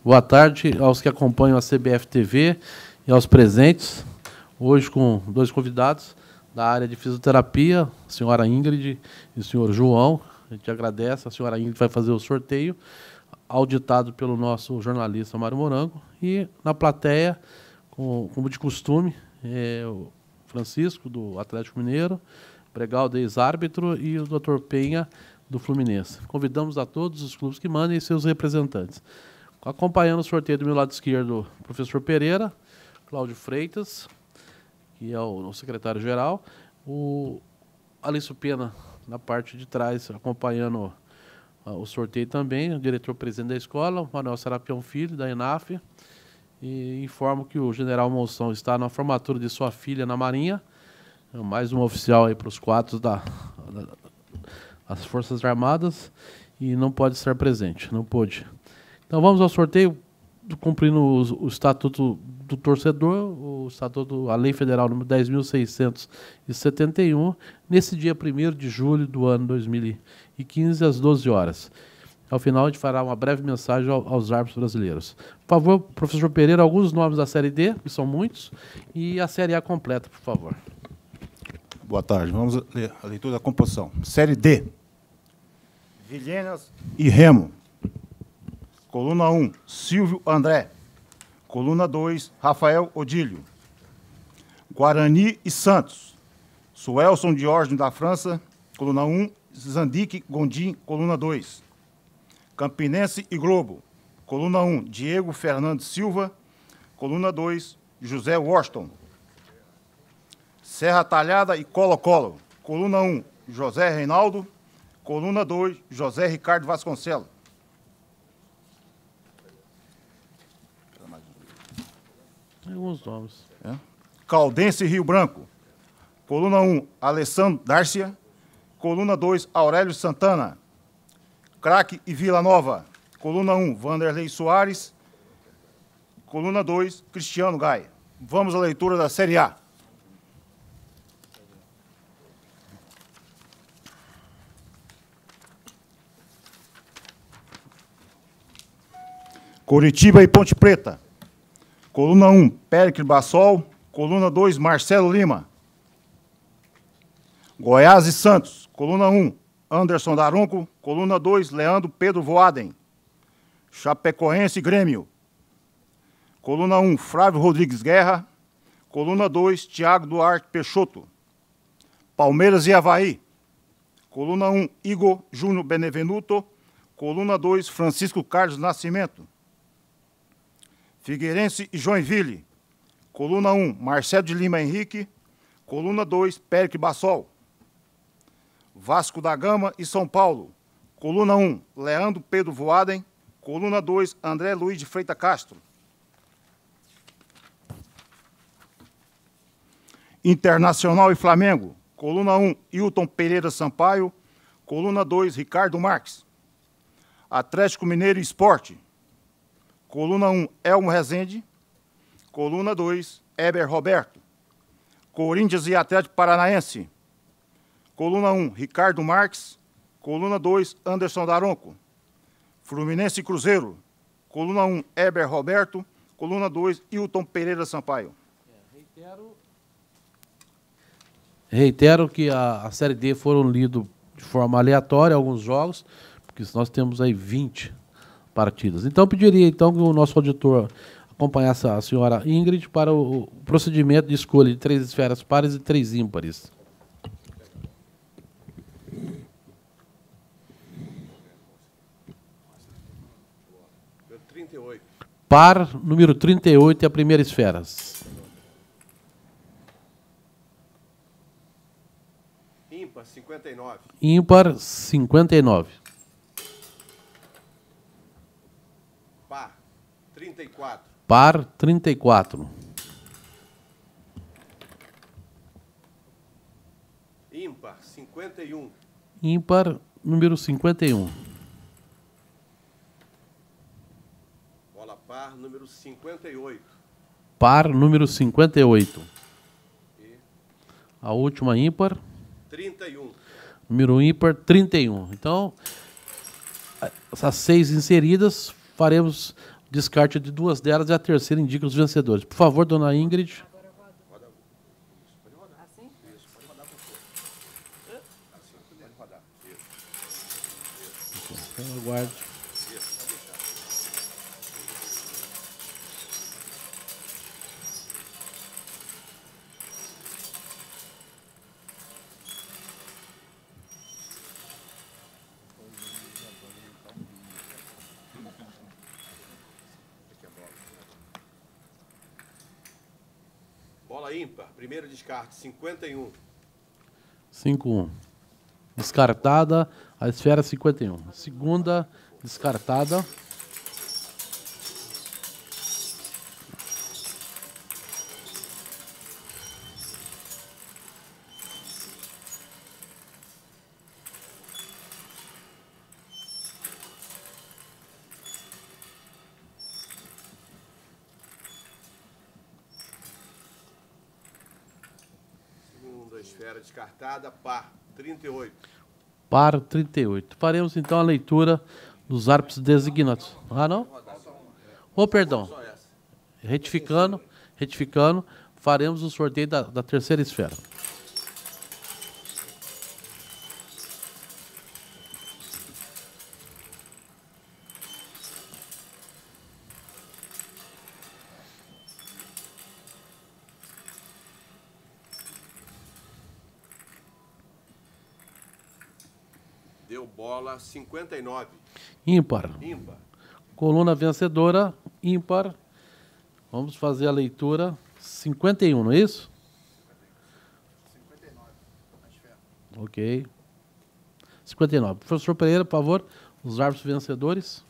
Boa tarde aos que acompanham a CBF TV e aos presentes. Hoje com dois convidados da área de fisioterapia, a senhora Ingrid e o senhor João. A gente agradece. A senhora Ingrid vai fazer o sorteio, auditado pelo nosso jornalista Mário Morango. E na plateia, como de costume, o Francisco, do Atlético Mineiro, Pregaldo, ex-árbitro, e o Dr. Penha, do Fluminense. Convidamos a todos os clubes que mandem seus representantes. Acompanhando o sorteio do meu lado esquerdo, o professor Pereira, Cláudio Freitas, que é o secretário-geral, o Alício Pena, na parte de trás, acompanhando o sorteio também, o diretor-presidente da escola, o Manuel Serapião Filho, da ENAF, e informo que o general Monção está na formatura de sua filha na Marinha, mais um oficial aí para os quadros das Forças Armadas, e não pode estar presente, não pôde. Então vamos ao sorteio, cumprindo o Estatuto do Torcedor, o Estatuto, a Lei Federal número 10.671, nesse dia 1º de julho do ano 2015, às 12 horas. Ao final, a gente fará uma breve mensagem aos árbitros brasileiros. Por favor, professor Pereira, alguns nomes da Série D, que são muitos, e a Série A completa, por favor. Boa tarde. Vamos ler a leitura da composição. Série D. Vilhenas e Remo. Coluna 1, Silvio André. Coluna 2, Rafael Odílio. Guarani e Santos. Suelson Diógenes da França, coluna 1, Zandique Gondim, coluna 2. Campinense e Globo. Coluna 1, Diego Fernandes Silva. Coluna 2, José Washington. Serra Talhada e Colo-Colo. Coluna 1, José Reinaldo. Coluna 2, José Ricardo Vasconcelos. Alguns nomes. Caldense e Rio Branco. Coluna 1, Alessandro Dárcia. Coluna 2, Aurélio Santana. Craque e Vila Nova. Coluna 1, Vanderlei Soares. Coluna 2, Cristiano Gaia. Vamos à leitura da Série A. Coritiba e Ponte Preta. Coluna 1, Péricles Bassol. Coluna 2, Marcelo Lima. Goiás e Santos. Coluna 1, Anderson Daronco. Coluna 2, Leandro Pedro Voaden. Chapecoense e Grêmio. Coluna 1, Flávio Rodrigues Guerra. Coluna 2, Thiago Duarte Peixoto. Palmeiras e Avaí. Coluna 1, Igor Júnior Benevenuto. Coluna 2, Francisco Carlos Nascimento. Figueirense e Joinville. Coluna 1, Marcelo de Lima Henrique. Coluna 2, Péricles Bassol. Vasco da Gama e São Paulo. Coluna 1, Leandro Pedro Voaden. Coluna 2, André Luiz de Freitas Castro. Internacional e Flamengo. Coluna 1, Hilton Pereira Sampaio. Coluna 2, Ricardo Marques. Atlético Mineiro e Sport. Coluna 1, Elmo Rezende. Coluna 2, Eber Roberto. Corinthians e Atlético Paranaense. Coluna 1, Ricardo Marques. Coluna 2, Anderson Daronco. Fluminense e Cruzeiro. Coluna 1, Eber Roberto. Coluna 2, Hilton Pereira Sampaio. Reitero que a Série D foram lidos de forma aleatória alguns jogos, porque nós temos aí 20 partidas. Então, pediria então que o nosso auditor acompanhasse a senhora Ingrid para o procedimento de escolha de 3 esferas pares e 3 ímpares. Par, número 38 é a primeira esfera. Ímpar, 59. Ímpar, 59. Par, 34. Par, 34. Ímpar, 51. Ímpar, número 51. Bola par, número 58. Par, número 58. A última ímpar. 31. Número ímpar, 31. Então, essas 6 inseridas, faremos descarte de 2 delas e a terceira indica os vencedores. Por favor, dona Ingrid. Assim? Então, aguarde. Bola ímpar, primeiro descarte, 51. 5-1. Descartada, a esfera 51. Segunda, descartada. Segunda esfera descartada, par, 38. Par 38. Faremos então a leitura dos árbitros designados. Ah, não? Oh, perdão. Só essa. Retificando, faremos o sorteio da terceira esfera. Deu bola, 59. Ímpar. Ímpar. Coluna vencedora, ímpar. Vamos fazer a leitura 51, não é isso? 59, na esfera. Ok. 59. Professor Pereira, por favor, os árbitros vencedores.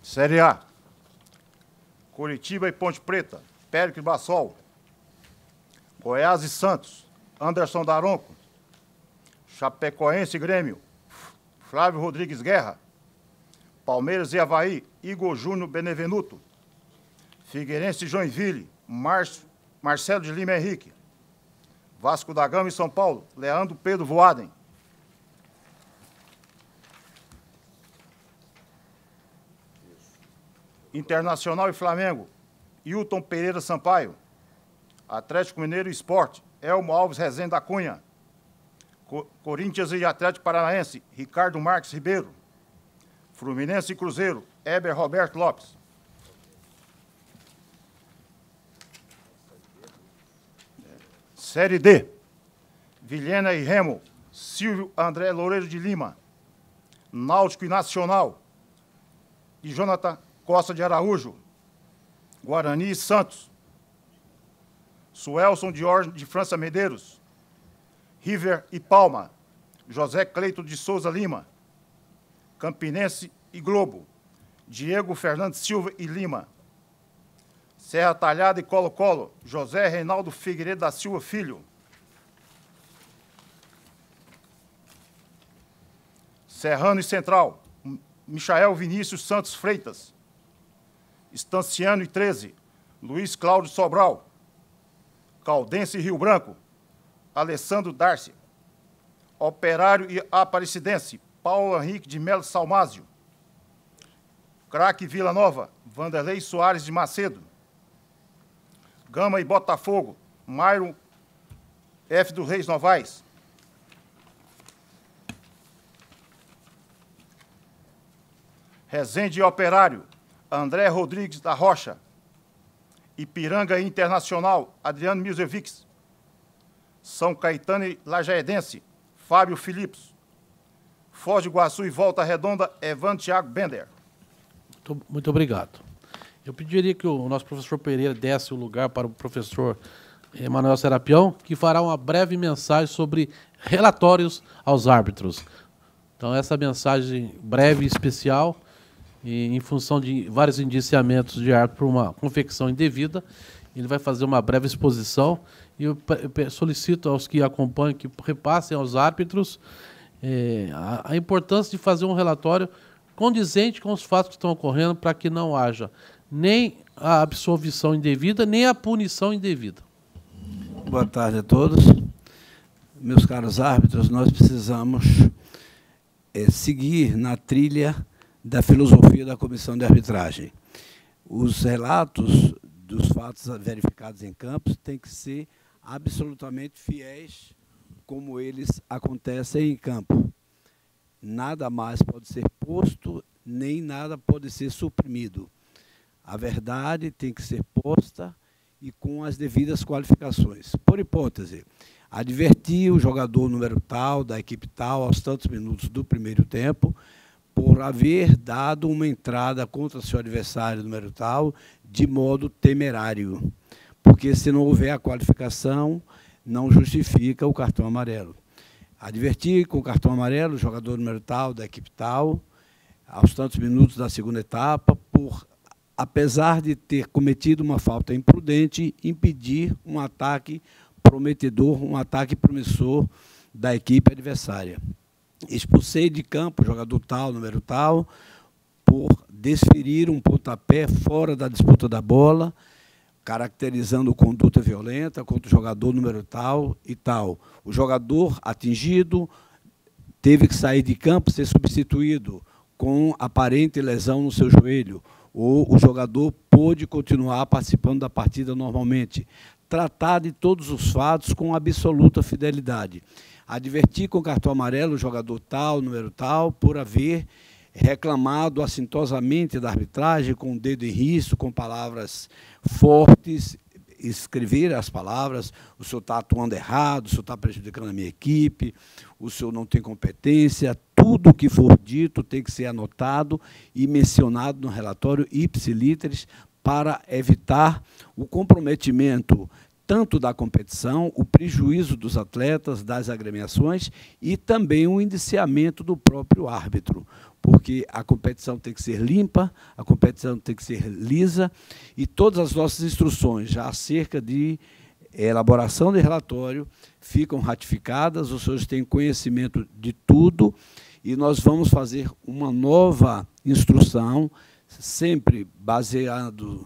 Série A. Curitiba e Ponte Preta, Péricles Bassol. Goiás e Santos, Anderson Daronco. Chapecoense e Grêmio, Flávio Rodrigues Guerra. Palmeiras e Avaí, Igor Júnior Benevenuto. Figueirense e Joinville, Marcelo de Lima Henrique. Vasco da Gama e São Paulo, Leandro Pedro Voaden. Internacional e Flamengo, Hilton Pereira Sampaio. Atlético Mineiro e Sport, Elmo Alves Rezende da Cunha. Corinthians e Atlético Paranaense, Ricardo Marques Ribeiro. Fluminense e Cruzeiro, Heber Roberto Lopes. Série D. Vilhena e Remo, Silvio André Loureiro de Lima. Náutico e Nacional, e Jonathan Costa de Araújo. Guarani e Santos. Suelson de França Medeiros. River e Palma, José Cleito de Souza Lima. Campinense e Globo, Diego Fernandes Silva e Lima. Serra Talhada e Colo-Colo, José Reinaldo Figueiredo da Silva Filho. Serrano e Central, Michael Vinícius Santos Freitas. Estanciano e 13, Luiz Cláudio Sobral. Caldense e Rio Branco, Alessandro Darcy. Operário e Aparecidense, Paulo Henrique de Melo Salmásio. Craque Vila Nova, Vanderlei Soares de Macedo. Gama e Botafogo, Myron F. dos Reis Novaes. Resende e Operário, André Rodrigues da Rocha. Ipiranga Internacional, Adriano Milzevics. São Caetano e Lajaedense, Fábio Philips. Foz do Iguaçu e Volta Redonda, Evandro Thiago Bender. Muito obrigado. Eu pediria que o nosso professor Pereira desse o lugar para o professor Emanuel Serapião, que fará uma breve mensagem sobre relatórios aos árbitros. Então, essa mensagem breve e especial, e em função de vários indiciamentos de árbitro por uma confecção indevida, ele vai fazer uma breve exposição e eu solicito aos que acompanham que repassem aos árbitros a importância de fazer um relatório condizente com os fatos que estão ocorrendo para que não haja nem a absolvição indevida, nem a punição indevida. Boa tarde a todos. Meus caros árbitros, nós precisamos seguir na trilha da filosofia da comissão de arbitragem. Os relatos dos fatos verificados em campos têm que ser absolutamente fiéis como eles acontecem em campo. Nada mais pode ser posto, nem nada pode ser suprimido. A verdade tem que ser posta e com as devidas qualificações. Por hipótese, advertir o jogador número tal, da equipe tal, aos tantos minutos do primeiro tempo, por haver dado uma entrada contra seu adversário número tal, de modo temerário. Porque se não houver a qualificação, não justifica o cartão amarelo. Advertir com o cartão amarelo o jogador número tal, da equipe tal, aos tantos minutos da segunda etapa, por, apesar de ter cometido uma falta imprudente, impedir um ataque prometedor, um ataque promissor da equipe adversária. Expulsei de campo o jogador tal, número tal, por desferir um pontapé fora da disputa da bola, caracterizando conduta violenta contra o jogador número tal e tal. O jogador atingido teve que sair de campo, ser substituído com aparente lesão no seu joelho, ou o jogador pôde continuar participando da partida normalmente. Tratar de todos os fatos com absoluta fidelidade. Advertir com cartão amarelo o jogador tal, número tal, por haver reclamado assintosamente da arbitragem, com o dedo em risco, com palavras fortes, escrever as palavras: o senhor está atuando errado, o senhor está prejudicando a minha equipe, o senhor não tem competência. Tudo o que for dito tem que ser anotado e mencionado no relatório ipsiliteris para evitar o comprometimento tanto da competição, o prejuízo dos atletas, das agremiações e também o indiciamento do próprio árbitro, porque a competição tem que ser limpa, a competição tem que ser lisa e todas as nossas instruções já acerca de elaboração de relatório ficam ratificadas, os senhores têm conhecimento de tudo e nós vamos fazer uma nova instrução, sempre baseados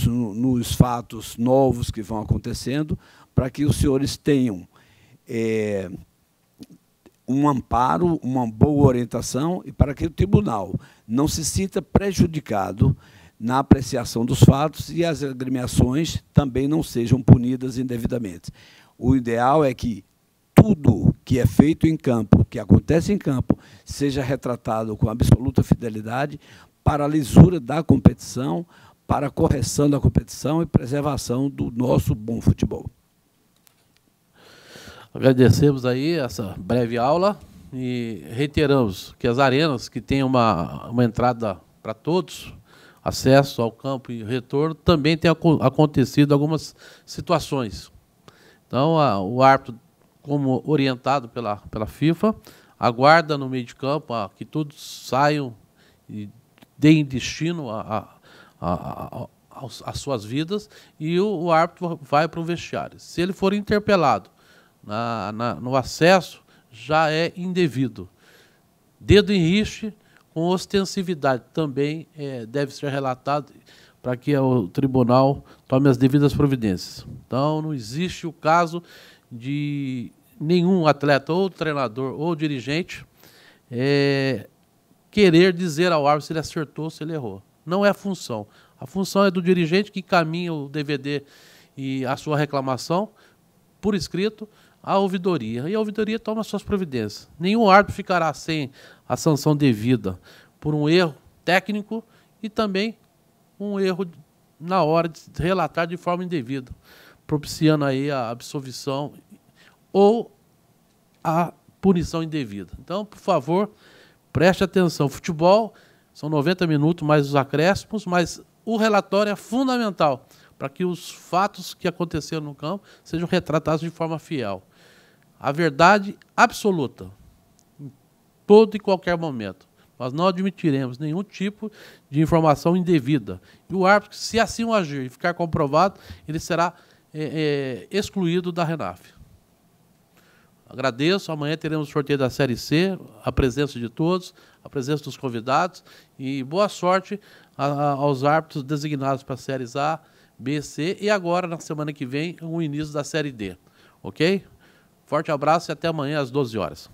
nos fatos novos que vão acontecendo, para que os senhores tenham um amparo, uma boa orientação e para que o tribunal não se sinta prejudicado na apreciação dos fatos e as agremiações também não sejam punidas indevidamente. O ideal é que tudo que é feito em campo, que acontece em campo, seja retratado com absoluta fidelidade para a lisura da competição, para a correção da competição e preservação do nosso bom futebol. Agradecemos aí essa breve aula e reiteramos que as arenas que têm uma entrada para todos, acesso ao campo e retorno, também tem acontecido algumas situações. Então, o árbitro, como orientado pela FIFA, aguarda no meio de campo que todos saiam e deem destino às suas vidas e o árbitro vai para o vestiário. Se ele for interpelado no acesso, já é indevido. Dedo em riste com ostensividade também deve ser relatado para que o tribunal tome as devidas providências. Então, não existe o caso de nenhum atleta, ou treinador, ou dirigente, querer dizer ao árbitro se ele acertou ou se ele errou. Não é a função. A função é do dirigente que encaminha o DVD e a sua reclamação por escrito à ouvidoria. E a ouvidoria toma suas providências. Nenhum árbitro ficará sem a sanção devida por um erro técnico e também um erro na hora de relatar de forma indevida, propiciando aí a absolvição ou a punição indevida. Então, por favor, preste atenção. Futebol são 90 minutos mais os acréscimos, mas o relatório é fundamental para que os fatos que aconteceram no campo sejam retratados de forma fiel. A verdade absoluta, em todo e qualquer momento. Nós não admitiremos nenhum tipo de informação indevida. E o árbitro, se assim o agir e ficar comprovado, ele será excluído da RENAF. Agradeço. Amanhã teremos o sorteio da Série C, a presença de todos, a presença dos convidados e boa sorte aos árbitros designados para as séries A, B, C e agora, na semana que vem, o início da Série D. Ok? Forte abraço e até amanhã às 12 horas.